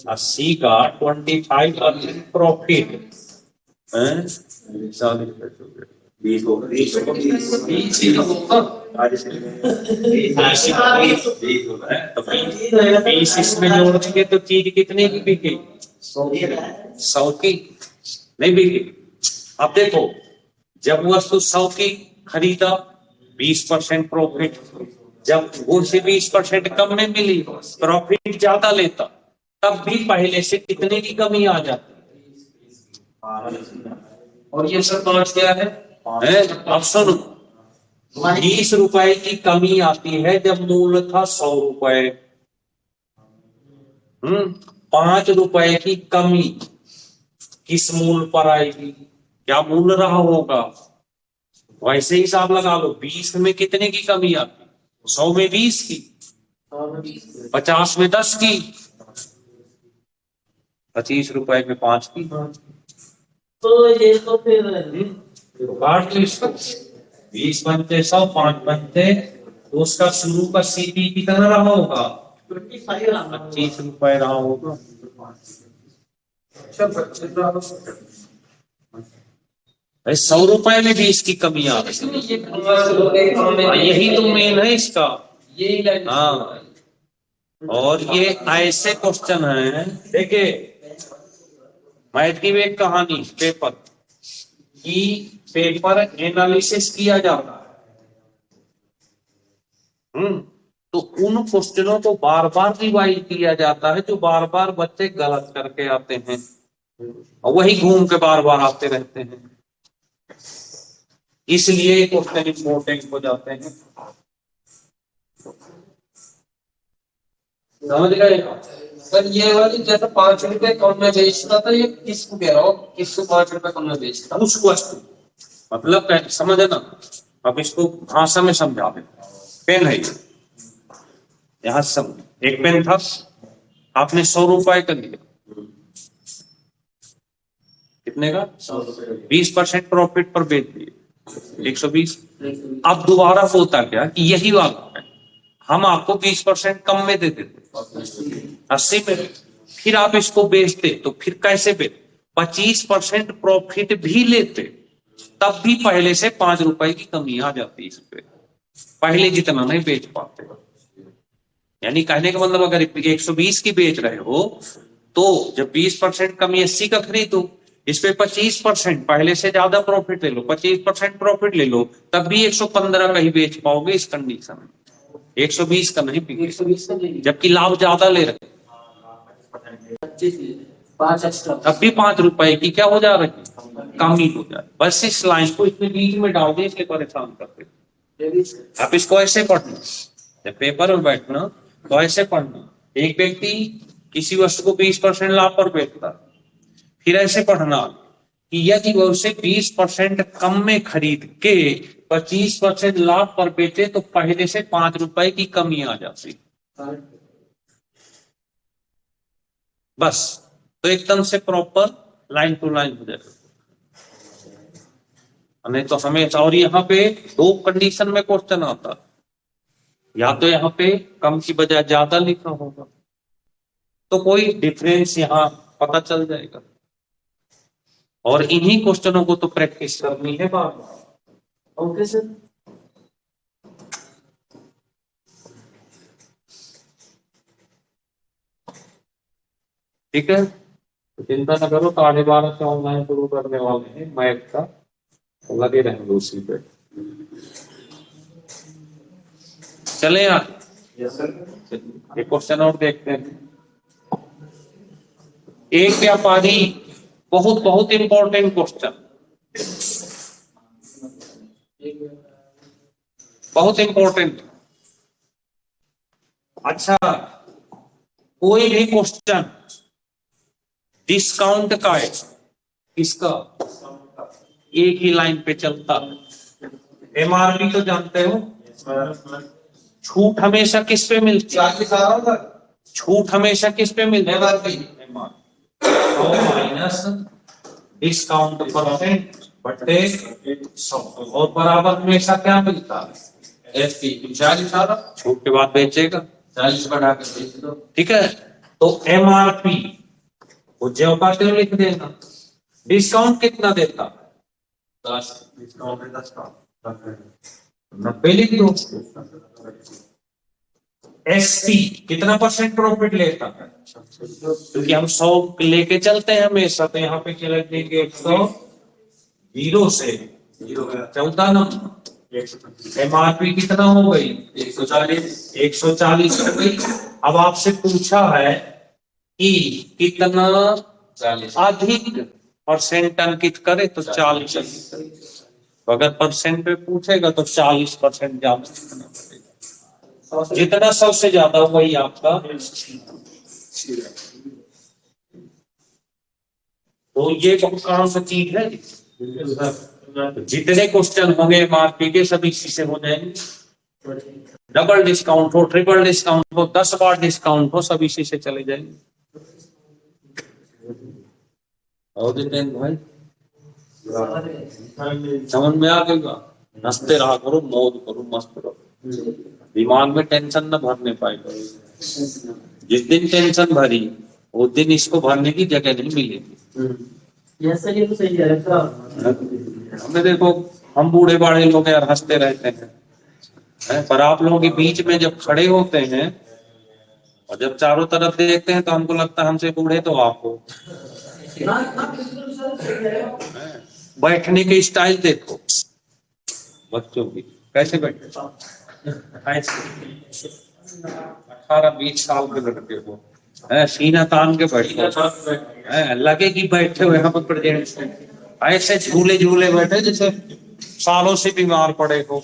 80 का 25% प्रॉफिट, 20 इसमें जोड़ देंगे तो चीज कितने की बिकेगी? 100 की नहीं बिकेगी। अब देखो जब वस्तु 100 की खरीदा 20% प्रॉफिट, जब वो से 20% कम में मिली प्रॉफिट ज्यादा लेता, तब भी पहले से कितने की कमी आ जाती? और ये सब पांच क्या है? अब सुनो, 20 रुपए की कमी आती है जब मूल्य था 100 रुपए। 5 रुपए की कमी किस मूल्य पर आएगी? क्या मूल्य रहा होगा? वैसे हिसाब लगा लो, 20 में कितने की कमी आती? 100 में 20 की, 50 में 10 की, 25 रुपए में 5 की। तो ये तो फिर 20 बनते 100, 5 बनते, तो उसका शुरू का सीपी कितना रहा होगा? 25 रुपए रहा होगा। 100 रुपए में 20 की कमी आ रही है, यही तो मेन है इसका। हाँ, और ये ऐसे क्वेश्चन है, देखिए मैथ की एक कहानी, पेपर एनालिसिस किया जाता है, तो उन क्वेश्चनों को बार बार रिवाइज किया जाता है जो बार बार बच्चे गलत करके आते हैं, और वही घूम के बार बार आते रहते हैं, इसलिए क्वेश्चन इंपॉर्टेंट हो जाते हैं। समझ गए सर? ये वाली जैसे 5 रुपए कम में बेचता था, ये किसको कह रहा हो? किसको 5 रुपए कम में बेचता? उसको मतलब समझ है ना? अब इसको भाषा में समझा दे। पेन है यहाँ सब, एक पेन था, आपने 100 रुपए का लिया, कितने का? 20% प्रॉफिट पर बेच दिए 120। अब दोबारा होता क्या कि यही वाला है, हम आपको 20% कम में दे देते 80 में, फिर आप इसको बेचते, तो फिर कैसे बेचते? 25% प्रॉफिट भी लेते, तब भी पहले से 5 रुपए की कमी आ जाती इस पे, पहले जितना नहीं बेच पाते। यानी कहने का मतलब अगर 120 की बेच रहे हो तो जब 20% कमी 80 का खरीदो, इस पे 25% पहले से ज्यादा प्रॉफिट ले लो, 25% प्रॉफिट ले लो, तब भी 115 का ही बेच पाओगे इस कंडीशन में, 120 का नहीं, 120 का नहीं, जबकि लाभ ज्यादा ले रहे, 5 एक्स्ट्रा, तब भी 5 रुपए की क्या हो जा रही है, कमी हो जाए। बस इस लाइन को इसमें बीच में डाल दे, इसलिए परेशान करते। आप इसको ऐसे पढ़ना, जब पेपर में बैठना तो ऐसे पढ़ना, एक व्यक्ति किसी वस्तु को 20% लाभ पर बेचता, फिर ऐसे पढ़ना कि यदि वह उसे 20% कम में खरीद के 25% लाभ पर बेचे तो पहले से 5 रुपए की कमी आ जाती। बस, तो एकदम से प्रॉपर लाइन टू लाइन हो जाएगा। नहीं तो हमें, और यहाँ पे 2 कंडीशन में क्वेश्चन आता, या तो यहाँ पे कम की बजाय ज्यादा लिखा होगा, तो कोई डिफरेंस यहाँ पता चल जाएगा, और इन्हीं क्वेश्चनों को तो प्रैक्टिस करनी है बार बार। ओके सर, ठीक है, तो चिंता न करो, 12:30 से ऑनलाइन शुरू करने वाले हैं मैथ का, तो लगे रहेंगे उसी पे। चले यार, एक क्वेश्चन और देखते हैं। एक व्यापारी, बहुत बहुत इंपॉर्टेंट क्वेश्चन, बहुत इंपॉर्टेंट। अच्छा, कोई भी क्वेश्चन डिस्काउंट का है, इसका एक ही लाइन पे चलता है। एमआरपी तो जानते हो, छूट हमेशा किस पे मिलती है, छूट हमेशा किस पे मिलती है, माइनस डिस्काउंट परसेंट बटे 100, और बराबर हमेशा क्या मिलता है, एफपी। 40 छूट के बाद बेचेगा, 40 बढ़ा के बेच दो, ठीक है। तो एमआरपी वो जो पाते लिख देना, डिस्काउंट कितना देता है, 10, डिस्काउंट 10 का 90 लिख दो। एसपी कितना परसेंट प्रॉफिट लेता है, क्योंकि हम 100 लेके चलते हैं हमेशा, तो यहाँ पे चले देंगे 100, 0 से 14 ना, एमआरपी कितना हो गई, 140 हो गई। अब आपसे पूछा है कि कितना अधिक परसेंट अंकित करे, तो 40, तो अगर परसेंट पे पूछेगा तो 40% ज्यादा लिखना पड़ेगा, जितना 100 से ज्यादा वही आपका। तो ये बहुत काम सा चीज है, जितने क्वेश्चन होंगे एमआरपी के सभी इसी से हो जाएंगे, डबल डिस्काउंट हो, ट्रिपल डिस्काउंट हो, 10 बार डिस्काउंट हो, सब इसी से चले जाएंगे। और जितेंद्र भाई समझ में आ गई, हंसते रहा करो, मौज करो, मस्त रहो, दिमाग में टेंशन न भरने पाएगा। जिस दिन टेंशन भरी उस दिन इसको भरने की जगह नहीं मिलेगी। ये तो सही है, हमें देखो, हम बूढ़े बाढ़े लोग यार हंसते रहते हैं, पर आप लोगों के बीच में जब खड़े होते हैं और जब चारों तरफ देखते हैं तो हमको लगता है हमसे बूढ़े तो आप हो। बैठने के स्टाइल देखो बच्चों की, कैसे बैठे, 18-20 साल के लड़के हो, सीना तान के बैठे, लगे कि बैठे हुए हम प्रेजेंट, ऐसे झूले झूले बैठे जैसे सालों से बीमार पड़े हो,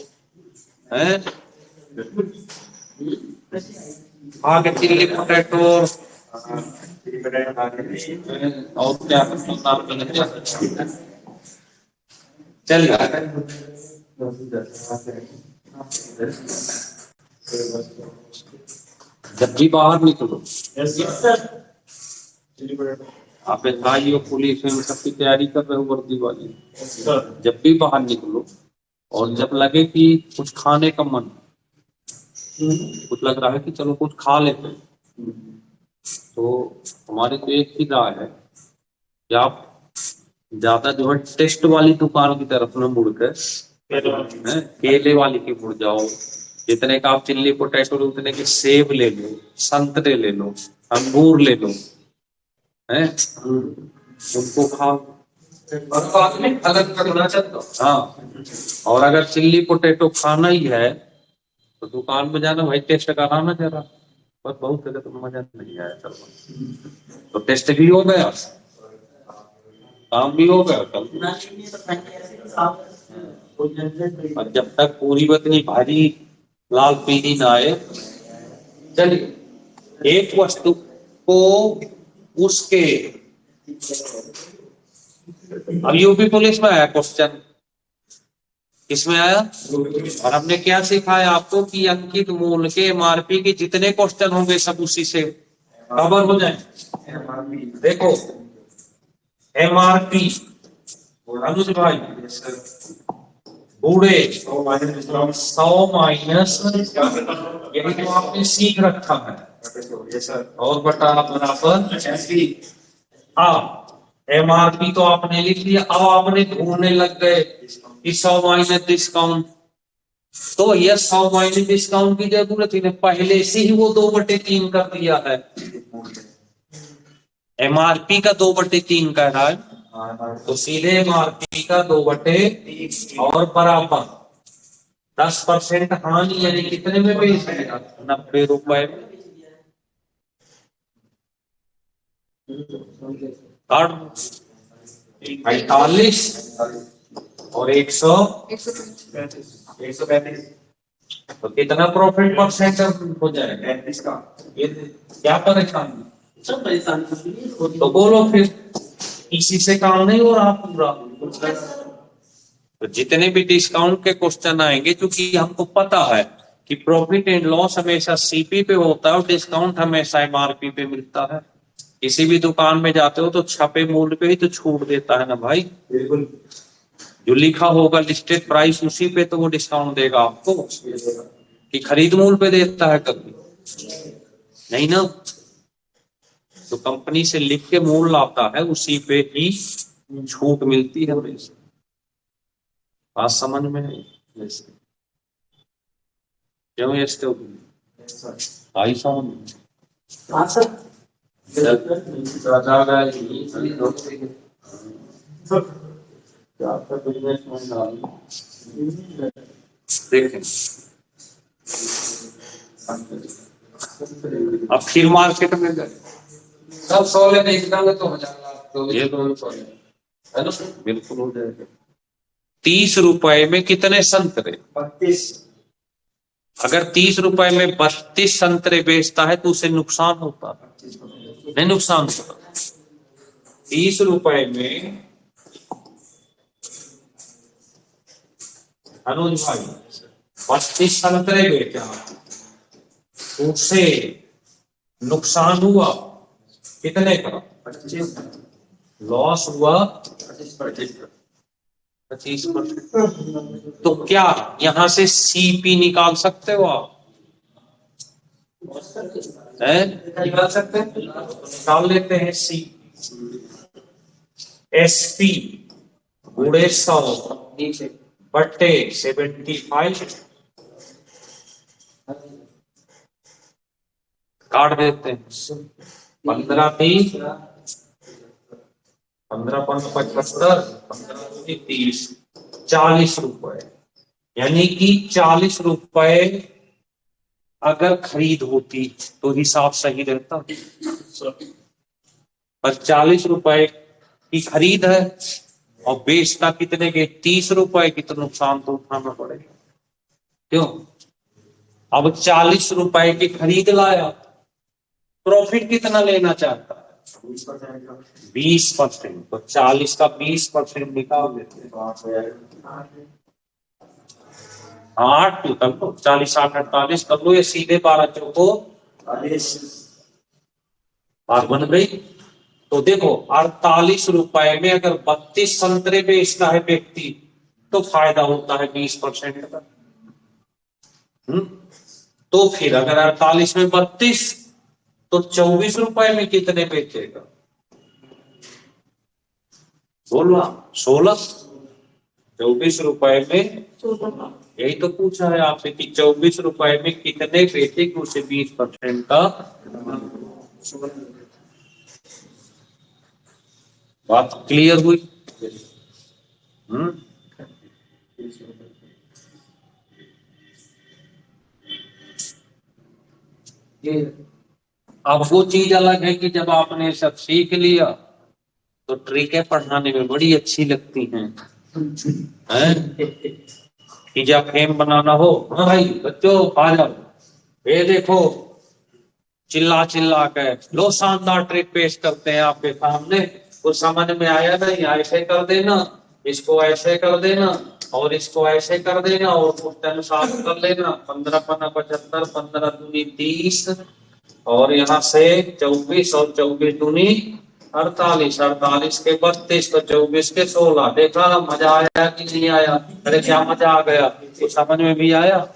आगे चिल्ली पोटैटो और क्या चल जब भी बाहर निकलो, आप एसआई और पुलिस में सबकी तैयारी कर रहे हो वर्दी वाली, जब भी बाहर निकलो और जब लगे कि कुछ खाने का मन, कुछ लग रहा है कि चलो कुछ खा लेते हैं, तो हमारे तो एक ही राय है कि आप ज्यादा जो है टेस्ट वाली दुकान की तरफ में मुड़ कर केले वाली की मुड़ जाओ। जितने का आप चिल्ली पोटैटो लो उतने के सेब ले लो, संतरे ले लो, अंगूर ले लो, है उनको खाओ। और बाद में अलग करना चाहते हो हाँ। और अगर चिल्ली पोटैटो खाना ही है तो दुकान में जाना भाई, टेस्ट कराना जरा। पर बहुत जगह तो मजा नहीं आया चलो, तो टेस्ट भी हो गया, काम भी हो गया कल। और जब तक पूरी बतनी भारी लाल पीली ना आए, चलिए एक वस्तु को उसके, अब यूपी पुलिस में आया क्वेश्चन, किसमें आया, और हमने क्या सिखाया आपको कि अंकित मूल के एमआरपी के जितने क्वेश्चन होंगे सब उसी से कवर हो जाए। देखो एमआरपी अनुज भाई बूढ़े 100 माइनस, यही तो आपने सीख रखा है, और बटा बराबर एमआरपी तो आपने लिख लिया। अब आपने ढूंढने लग गए कि 100 माइनस डिस्काउंट, तो यह 100 माइनस डिस्काउंट की जरूरत ही नहीं, पहले से ही वो 2/3 कर दिया है। एमआरपी का 2/3 कह रहा है, तो सीधे एमआरपी का 2/3 और बराबर 10% हानि, यानी कितने में बेच देगा, 90 रुपए में। 45 और 135, तो कितना प्रॉफिट परसेंट हो जाएगा 35 का। ये क्या परेशानी, सब परेशानी तो बोलो फिर, इसी से काम नहीं हो रहा पूरा। तो जितने भी डिस्काउंट के क्वेश्चन आएंगे, क्योंकि हमको पता है कि प्रॉफिट एंड लॉस हमेशा सीपी पे होता है और डिस्काउंट हमेशा एमआरपी पे मिलता है। किसी भी दुकान में जाते हो तो छपे मूल्य पे ही तो छूट देता है ना भाई, बिल्कुल। जो लिखा होगा लिस्टेड प्राइस उसी पे तो वो डिस्काउंट देगा आपको, कि खरीद मूल्य पे देता है कभी नहीं ना। तो कंपनी से लिख के मूल्य आता है उसी पे ही छूट मिलती है हमेशा। बात समझ में है क्यों आई समझ देखें। अब फिर मार्केट में गए सब 100 देख डाले तो हो जाएगा, तो ये तो है ना, बिल्कुल हो जाएगा। 30 रुपए में कितने संतरे, 32। अगर 30 रुपए में 32 संतरे बेचता है तो उसे नुकसान होता है, नहीं नुकसान होता। 30 रुपए में अनुज भाई 32 संतरे बेचा, उसे नुकसान हुआ कितने का, 25। लॉस हुआ 25%। तो क्या यहां से सीपी निकाल सकते हो आप, निकाल सकते हैं, निकाल लेते हैं। सी एसपी बूढ़े 100 बट्टे 75 काट देते हैं। 15 30, 15 75, 15 30, 40 रुपए, यानी कि 40 रुपए अगर खरीद होती तो हिसाब सही रहता, पर 40 रुपए की खरीद है और बेचता कितने के, 30 रुपए की, तो नुकसान तो उठाना पड़ेगा। क्यों, अब 40 रुपए की खरीद लाया, प्रॉफिट कितना लेना चाहता है, 20%। तो 40 का 20% निकाल देते हैं, 8 कर लो, 40 8 48 कर लो, ये सीधे 12 चौको 40 बन गई। तो देखो 48 रुपए में अगर 32 संतरे बेचता है व्यक्ति तो फायदा होता है 20% का। तो फिर अगर 48 में 32 तो 24 रुपए में कितने बेचेगा, बोलो 16, 24 रुपए में। यही तो पूछा है आपसे कि 24 रुपए में कितने पैसे की उसे 20% का। बात क्लियर हुई? अब वो चीज अलग है कि जब आपने सब सीख लिया तो ट्रिकें पढ़ाने में बड़ी अच्छी लगती हैं। पिज्जा फेम बनाना हो, हाँ भाई बच्चों आ जाओ, ये देखो, चिल्ला चिल्ला के लो शानदार ट्रिक पेश करते हैं आपके सामने। कुछ समझ में आया नहीं, ऐसे कर देना, इसको ऐसे कर देना, और इसको ऐसे कर देना, और क्वेश्चन सॉल्व कर लेना। 15 पन्ना 75, 15 दूनी 30, और यहाँ से 24, और 24 दूनी 48, 48 के 32, तो 24 के 16। देखा मजा आया कि नहीं आया? अरे क्या मजा आ गया, तो समझ में भी आया।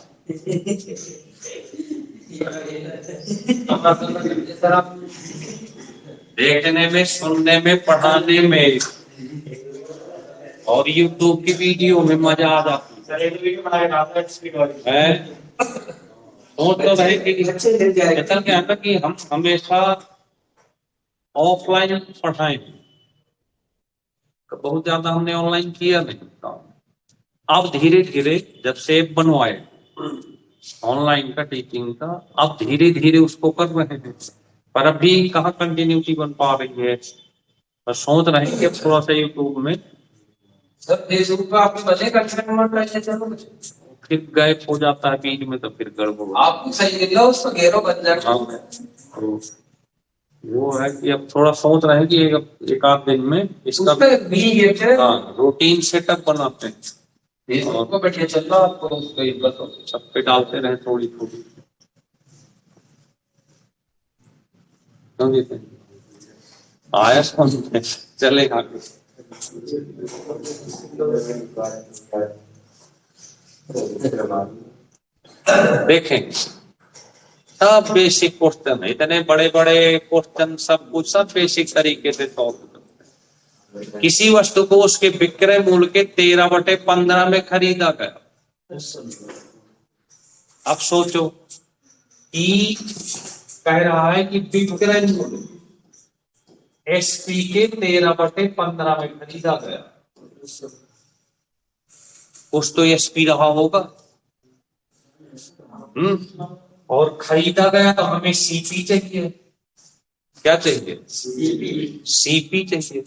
देखने में, सुनने में, पढ़ाने में, और यूट्यूब की वीडियो में मजा आ जाती है। तो भाई ऐसा क्या है कि हम हमेशा ऑफलाइन पढ़ाएं, बहुत ज्यादा हमने ऑनलाइन किया नहीं। अब धीरे धीरे जब से बनवाए ऑनलाइन का टीचिंग का, अब धीरे धीरे उसको कर रहे हैं, पर अभी कहाँ कंटिन्यूटी बन पा रही है। पर सोच रहे हैं कि थोड़ा सा यूट्यूब में सब फेसबुक पे आपके बने चलो, फिर गायब हो जाता है बीच में, तो फिर गड़बड़। आप सही मिल लो उसको घेरो बन जाएगा। तो वो है कि अब थोड़ा सोच रहे हैं कि एक आध दिन में इसका रूटीन सेटअप बनाते हैं। फेसबुक पे बैठे चल रहा आपको सब पे डालते रहे थोड़ी थोड़ी। आया समझ चलेगा। देखें सब बेसिक क्वेश्चन है, इतने बड़े बड़े क्वेश्चन, सब कुछ सब बेसिक तरीके से सॉल्व करते हैं। किसी वस्तु को उसके विक्रय मूल्य के 13/15 में खरीदा गया। अब सोचो कि कह रहा है कि विक्रय मूल्य एसपी के 13/15 में खरीदा गया, कुछ तो एसपी रहा होगा। और खरीदा गया तो हमें सीपी चाहिए। क्या चाहिए? सीपी चाहिए।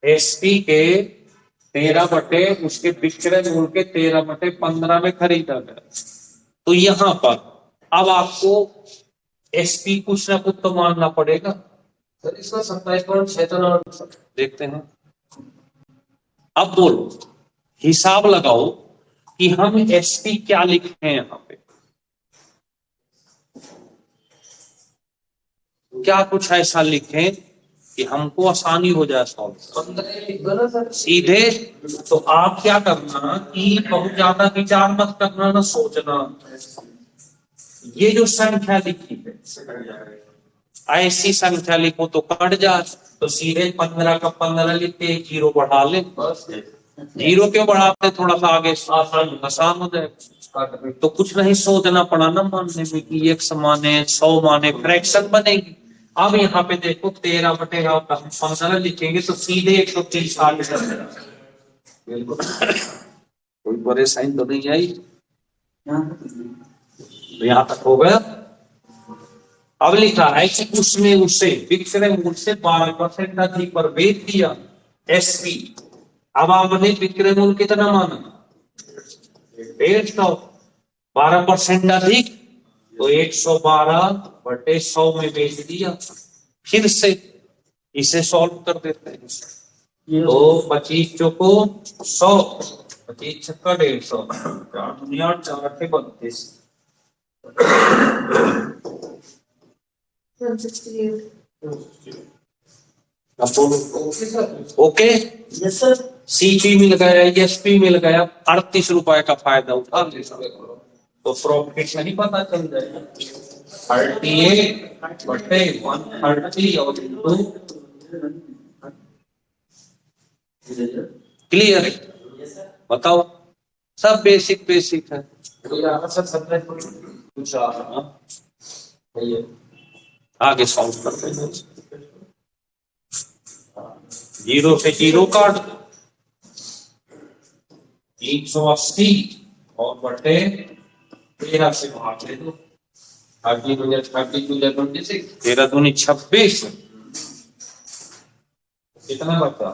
एसपी के 13 उसके विक्रय मूल्य के 13/15 में खरीदा गया। तो यहां पर अब आपको एसपी कुछ ना कुछ तो मानना पड़ेगा। सर इसका 27.6 देखते हैं। अब बोलो, हिसाब लगाओ कि हम एसपी क्या लिखे हैं यहां पे। क्या कुछ ऐसा लिखें कि हमको आसानी हो जाए सॉल्व सीधे। तो आप क्या करना कि बहुत ज्यादा विचार मत करना, ना सोचना। ये जो संख्या लिखी है ऐसी संख्या लिखो तो कट जाए, तो सीधे 15 का 15 लिख के 0 बढ़ा ले। 0 क्यों बढ़ाते, थोड़ा सा आगे आसान हो जाए। तो कुछ नहीं सोचना पड़ा ना मानने में कि 1 माने 100 माने फ्रैक्शन बनेगी। अब यहाँ पे देखो 13/15 लिखेंगे तो सीधे 130 आ जाएगा। कोई परेशानी तो नहीं आई? यहाँ तक हो गया। अब लिखा है कि उसने उसे विक्रय मूल्य से 12% अधिक पर बेच दिया एसपी। अब आपने विक्रय मूल्य कितना माना? 150। 12% अधिक तो 112/100 में बेच दिया। फिर से इसे सॉल्व कर देते हैं। तो 25 चौको 100, 25 छक्का 150, 4 32। Okay yes sir. सीपी मिल गया, एसपी मिल गया, 38 रुपए का फायदा उठा तो प्रॉफिट नहीं पता चल जाएगा। 38/130 और क्लियर है? बताओ, सब बेसिक बेसिक है। आगे सॉल्व करते हैं। 0 से 0 काट दो, 180 और बटे 13 से भाग ले दो। 13 दूनी 26, कितना बचा?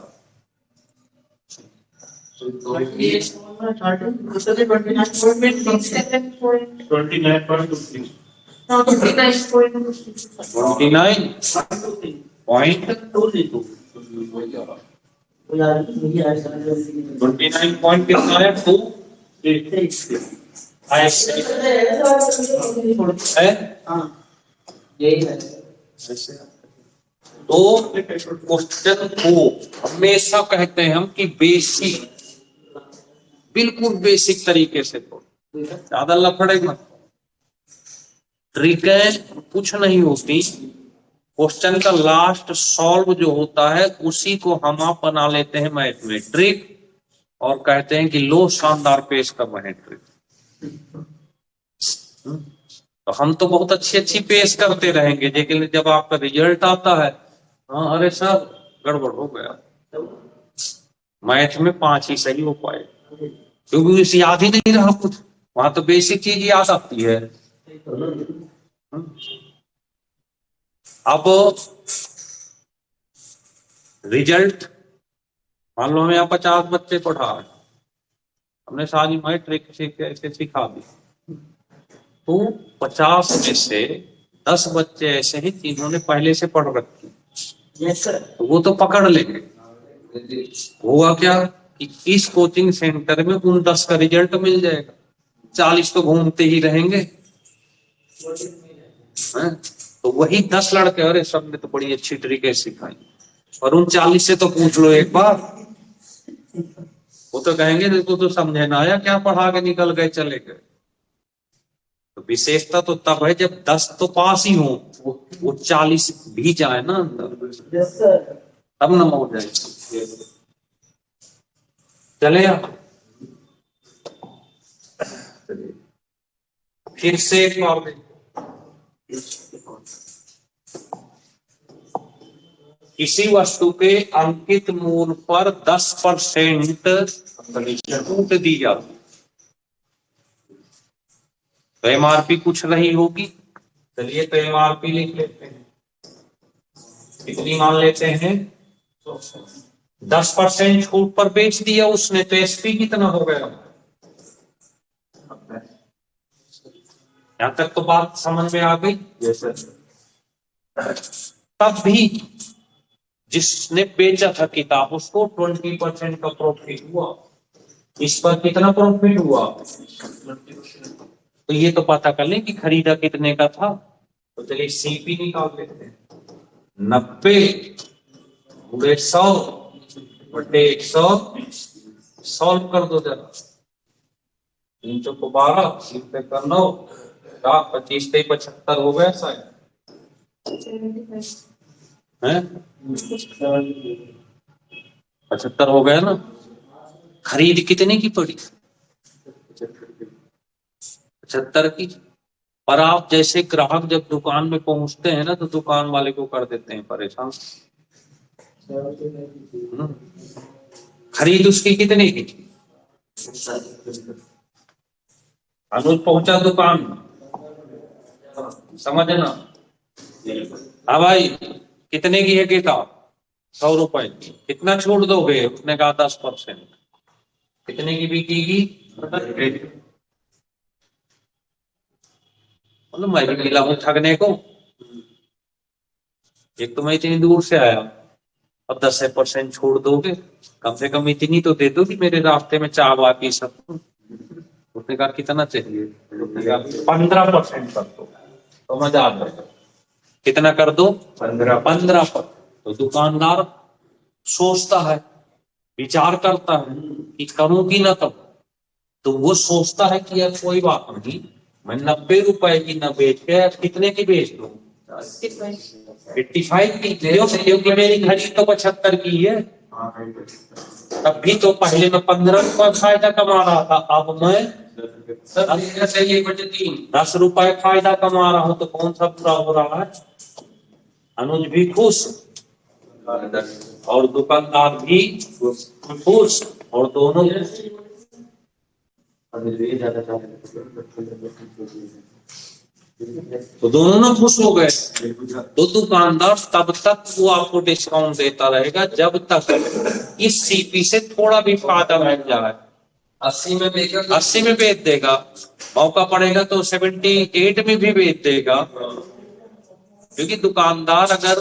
29 पॉइंट कितना है? 2 तो क्वेश्चन को हमेशा कहते हैं हम कि बेसिक, बिल्कुल बेसिक तरीके से, तो ज्यादा लफड़े मत, ट्रिकें कुछ नहीं होती। क्वेश्चन का लास्ट सॉल्व जो होता है उसी को हम आप बना लेते हैं मैथ में ट्रिक, और कहते हैं कि लो शानदार पेश कर रहे हैं ट्रिक। तो हम तो बहुत अच्छी अच्छी पेश करते रहेंगे, लेकिन जब आपका रिजल्ट आता है, हाँ अरे सर गड़बड़ हो गया, मैथ में 5 ही सही हो पाए, क्योंकि उसे याद ही नहीं रहा कुछ। वहां तो बेसिक चीज याद आती है। अब रिजल्ट, मान लो हमें यहाँ 50 बच्चे पढ़ा है, हमने सारी मैथ ट्रिक ऐसे सिखा दी, तो 50 में से 10 बच्चे ऐसे हैं जिन्होंने पहले से पढ़ रखी, तो वो तो पकड़ लेंगे। हुआ क्या कि इस कोचिंग सेंटर में उन 10 का रिजल्ट मिल जाएगा, 40 तो घूमते ही रहेंगे। है? तो वही 10 लड़के, अरे सब ने तो बड़ी अच्छी तरीके से सिखाई, और उन 40 से तो पूछ लो एक बार, वो तो कहेंगे देखो तो समझे ना आया, क्या पढ़ा के निकल गए चले गए। तो विशेषता तो तब है जब 10 तो पास ही हो, वो 40 भी जाए ना अंदर, तब न हो जाए। चलेगा? फिर से एक बार देखो, किसी वस्तु के अंकित मूल्य पर 10% छूट दी जाती, तो एमआरपी कुछ नहीं होगी। चलिए तो एमआरपी लिख लेते हैं, कितनी मान लेते हैं? 10% छूट पर बेच दिया उसने, तो एसपी कितना हो गया? यहां तक तो बात समझ में आ गई? तब भी जिसने बेचा था किताब उसको 20% का प्रॉफिट हुआ, इस पर कितना प्रॉफिट हुआ? तो ये तो पता कर लें कि खरीदा कितने का था। तो चलिए सीपी निकाल लेते हैं, 90 गुणे 100 बटे 100, सॉल्व कर दो जरा। 3 चौको 12, 3 पे कर 9, 25 पे 75 हो गया शायद है, 75 हो गया ना। खरीद कितने की पड़ी? 75 की। पर आप जैसे ग्राहक जब दुकान में पहुंचते हैं ना, तो दुकान वाले को कर देते हैं परेशान। खरीद उसकी कितने की? अनुज पहुंचा दुकान में, समझना, हाँ भाई कितने की है किताब? 100 रुपए की। कितना छूट दोगे? उसने कहा 10%। कितने की बिकेगी? मतलब मैं भी मिला हूँ ठगने को, एक तो मैं इतनी दूर से आया, अब 10% छोड़ दोगे, कम से कम इतनी तो दे दो कि मेरे रास्ते में चाय वाय पी सकूं। उसने कहा कितना चाहिए? 15% कर दो, तो मजा आता है। कितना कर दो? 15%। तो दुकानदार सोचता है, विचार करता है कि करूं कि ना करूं, तो वो सोचता है कि यार कोई बात नहीं, मैं 90 रुपए की न बेच के कितने की बेच दूं? 85 की, क्योंकि मेरी खरीद तो 75 की है, तब भी तो पहले में 15 रुपए फायदा कमा रहा था, अब मैं 10 रुपए फायदा कमा रहा हूँ, तो कौन सा बुरा हो रहा है? अनुज भी खुश और दुकानदार भी खुश, और दोनों तो दोनों ना खुश हो गए। तो दुकानदार तब तक वो आपको डिस्काउंट देता रहेगा जब तक इस सीपी से थोड़ा भी फायदा मिल जाए। 80 में बेच देगा, मौका पड़ेगा तो 78 में भी बेच देगा। क्योंकि दुकानदार अगर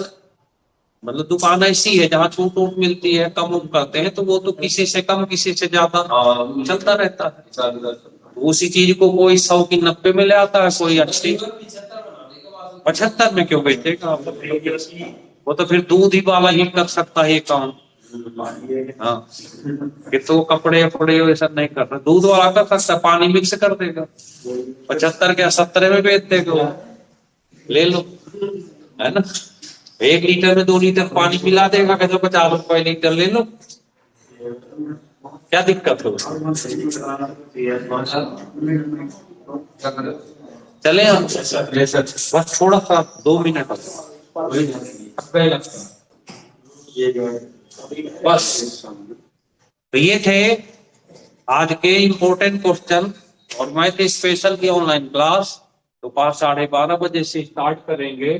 मतलब दुकान ऐसी है जहाँ छूट वूट मिलती है, कम उम करते हैं, तो वो तो किसी से कम किसी से ज्यादा चलता रहता है। तो उसी चीज को कोई 100 की 90 में ले आता है, कोई 80 75 में क्यों बेचेगा? वो तो फिर दूध ही वाला ही कर सकता है ये काम। हाँ, कि तो कपड़े वपड़े वैसा नहीं कर रहा, दूध वाला कर सकता, पानी मिक्स कर देगा, 75 के 70 में बेच देगा वो। ले लो, है ना? 1 लीटर में 2 लीटर पानी मिला देगा, कहते 50 रुपए लीटर ले लो, क्या दिक्कत हो? चले हम बस थोड़ा सा 2 मिनट बस। तो ये थे आज के इम्पोर्टेंट क्वेश्चन, और मैथ स्पेशल की ऑनलाइन क्लास दोपहर 12:30 बजे से स्टार्ट करेंगे।